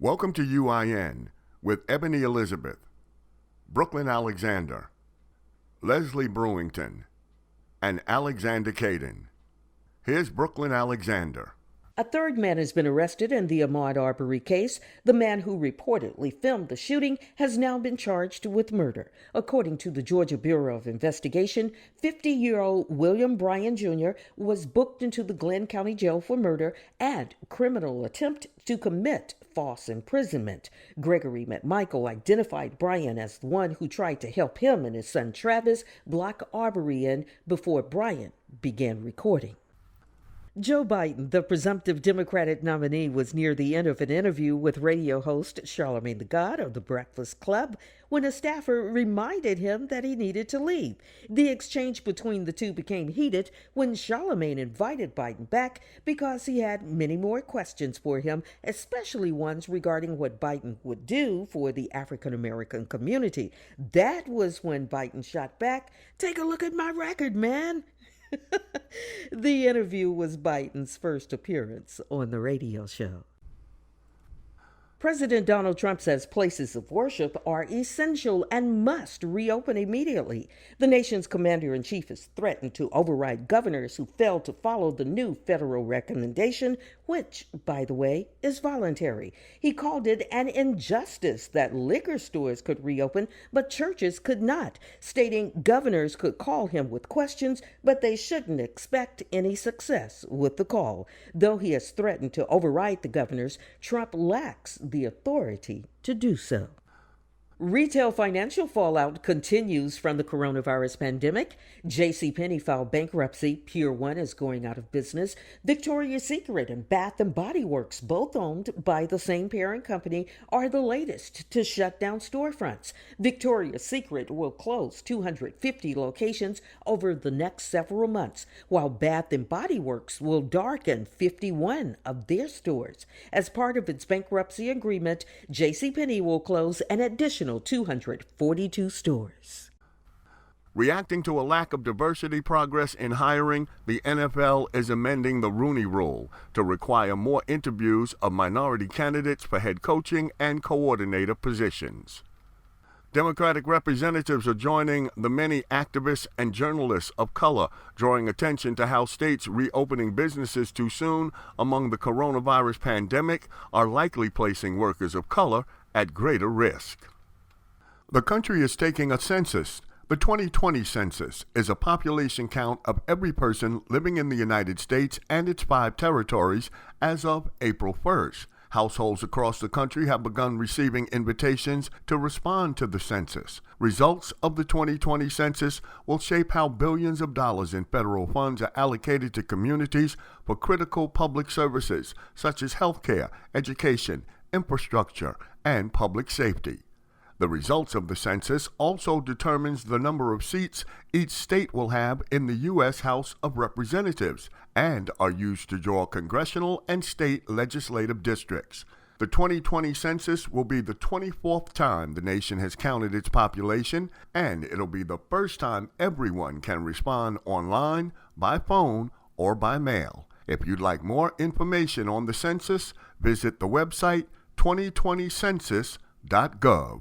Welcome to UIN with Ebony Elizabeth, Brooklyn Alexander, Leslie Brewington, and Alexander Caden. Here's Brooklyn Alexander. A third man has been arrested in the Ahmaud Arbery case. The man who reportedly filmed the shooting has now been charged with murder. According to the Georgia Bureau of Investigation, 50-year-old William Bryan Jr. was booked into the Glenn County Jail for murder and criminal attempt to commit false imprisonment. Gregory McMichael identified Bryan as the one who tried to help him and his son Travis block Arbery in before Bryan began recording. Joe Biden, the presumptive Democratic nominee, was near the end of an interview with radio host Charlamagne tha God of The Breakfast Club when a staffer reminded him that he needed to leave. The exchange between the two became heated when Charlamagne invited Biden back because he had many more questions for him, especially ones regarding what Biden would do for the African American community. That was when Biden shot back, "Take a look at my record, man." The interview was Biden's first appearance on the radio show. President Donald Trump says places of worship are essential and must reopen immediately. The nation's commander-in-chief has threatened to override governors who failed to follow the new federal recommendation, which, by the way, is voluntary. He called it an injustice that liquor stores could reopen, but churches could not, stating governors could call him with questions, but they shouldn't expect any success with the call. Though he has threatened to override the governors, Trump lacks the authority to do so. Retail financial fallout continues from the coronavirus pandemic. JCPenney filed bankruptcy. Pier 1 is going out of business. Victoria's Secret and Bath & Body Works, both owned by the same parent company, are the latest to shut down storefronts. Victoria's Secret will close 250 locations over the next several months, while Bath & Body Works will darken 51 of their stores. As part of its bankruptcy agreement, JCPenney will close an additional 242 stores. Reacting to a lack of diversity progress in hiring, the NFL is amending the Rooney Rule to require more interviews of minority candidates for head coaching and coordinator positions. Democratic representatives are joining the many activists and journalists of color, drawing attention to how states reopening businesses too soon among the coronavirus pandemic are likely placing workers of color at greater risk. The country is taking a census. The 2020 census is a population count of every person living in the United States and its 5 territories as of April 1st. Households across the country have begun receiving invitations to respond to the census. Results of the 2020 census will shape how billions of dollars in federal funds are allocated to communities for critical public services such as healthcare, education, infrastructure, and public safety. The results of the census also determines the number of seats each state will have in the U.S. House of Representatives and are used to draw congressional and state legislative districts. The 2020 census will be the 24th time the nation has counted its population, and it'll be the first time everyone can respond online, by phone, or by mail. If you'd like more information on the census, visit the website 2020census.gov.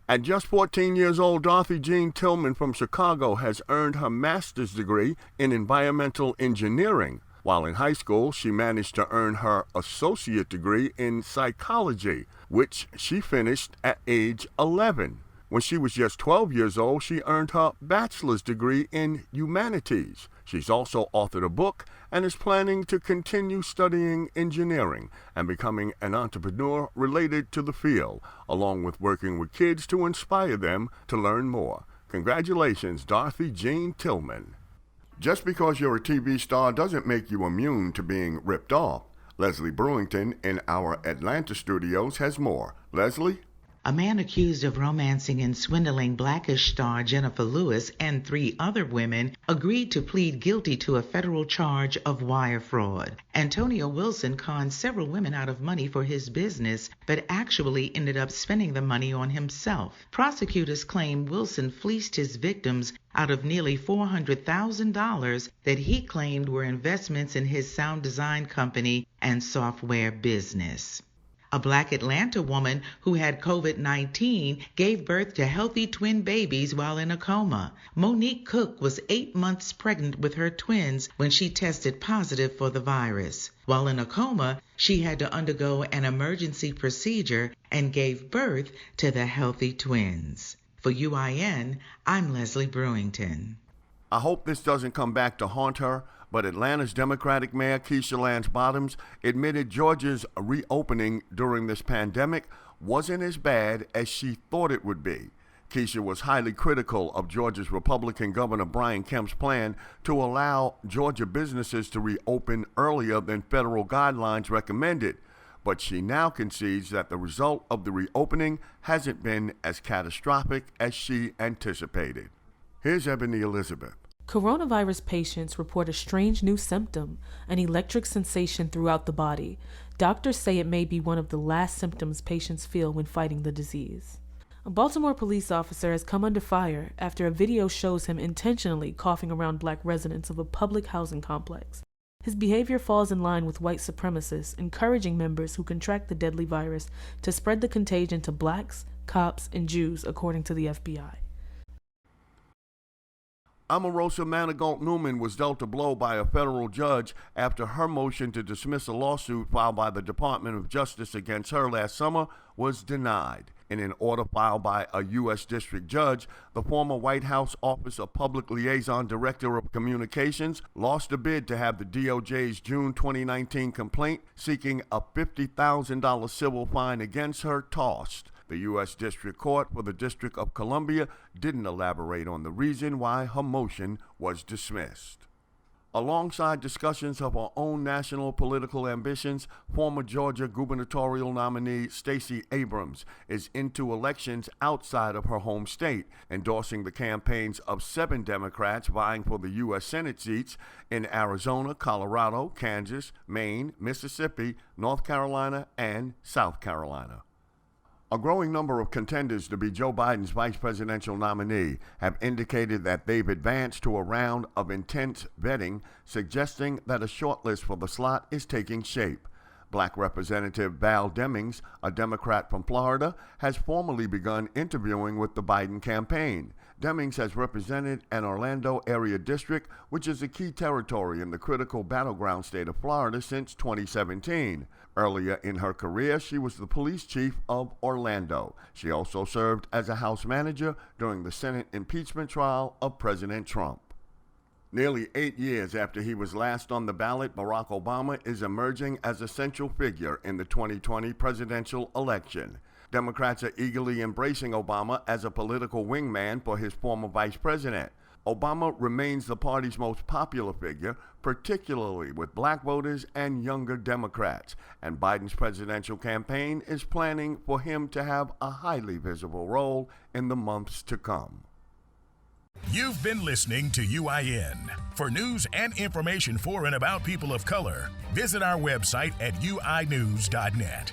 At just 14 years old, Dorothy Jean Tillman from Chicago has earned her master's degree in environmental engineering. While in high school, she managed to earn her associate degree in psychology, which she finished at age 11. When she was just 12 years old, she earned her bachelor's degree in humanities. She's also authored a book and is planning to continue studying engineering and becoming an entrepreneur related to the field, along with working with kids to inspire them to learn more. Congratulations, Dorothy Jean Tillman. Just because you're a TV star doesn't make you immune to being ripped off. Leslie Brewington in our Atlanta studios has more. Leslie? A man accused of romancing and swindling Blackish star Jennifer Lewis and 3 other women agreed to plead guilty to a federal charge of wire fraud. Antonio Wilson conned several women out of money for his business, but actually ended up spending the money on himself. Prosecutors claim Wilson fleeced his victims out of nearly $400,000 that he claimed were investments in his sound design company and software business. A Black Atlanta woman who had COVID-19 gave birth to healthy twin babies while in a coma. Monique Cook was 8 months pregnant with her twins when she tested positive for the virus. While in a coma, she had to undergo an emergency procedure and gave birth to the healthy twins. For UIN, I'm Leslie Brewington. I hope this doesn't come back to haunt her, but Atlanta's Democratic Mayor Keisha Lance Bottoms admitted Georgia's reopening during this pandemic wasn't as bad as she thought it would be. Keisha was highly critical of Georgia's Republican Governor Brian Kemp's plan to allow Georgia businesses to reopen earlier than federal guidelines recommended, but she now concedes that the result of the reopening hasn't been as catastrophic as she anticipated. Here's Ebony Elizabeth. Coronavirus patients report a strange new symptom, an electric sensation throughout the body. Doctors say it may be one of the last symptoms patients feel when fighting the disease. A Baltimore police officer has come under fire after a video shows him intentionally coughing around black residents of a public housing complex. His behavior falls in line with white supremacists, encouraging members who contract the deadly virus to spread the contagion to blacks, cops, and Jews, according to the FBI. Omarosa Manigault Newman was dealt a blow by a federal judge after her motion to dismiss a lawsuit filed by the Department of Justice against her last summer was denied. In an order filed by a U.S. District Judge, the former White House Office of Public Liaison Director of Communications lost a bid to have the DOJ's June 2019 complaint seeking a $50,000 civil fine against her tossed. The U.S. District Court for the District of Columbia didn't elaborate on the reason why her motion was dismissed. Alongside discussions of her own national political ambitions, former Georgia gubernatorial nominee Stacey Abrams is into elections outside of her home state, endorsing the campaigns of 7 Democrats vying for the U.S. Senate seats in Arizona, Colorado, Kansas, Maine, Mississippi, North Carolina, and South Carolina. A growing number of contenders to be Joe Biden's vice presidential nominee have indicated that they've advanced to a round of intense vetting, suggesting that a shortlist for the slot is taking shape. Black Representative Val Demings, a Democrat from Florida, has formally begun interviewing with the Biden campaign. Demings has represented an Orlando area district, which is a key territory in the critical battleground state of Florida since 2017. Earlier in her career, she was the police chief of Orlando. She also served as a House manager during the Senate impeachment trial of President Trump. Nearly 8 years after he was last on the ballot, Barack Obama is emerging as a central figure in the 2020 presidential election. Democrats are eagerly embracing Obama as a political wingman for his former vice president. Obama remains the party's most popular figure, particularly with black voters and younger Democrats, and Biden's presidential campaign is planning for him to have a highly visible role in the months to come. You've been listening to UIN. For news and information for and about people of color, visit our website at uinews.net.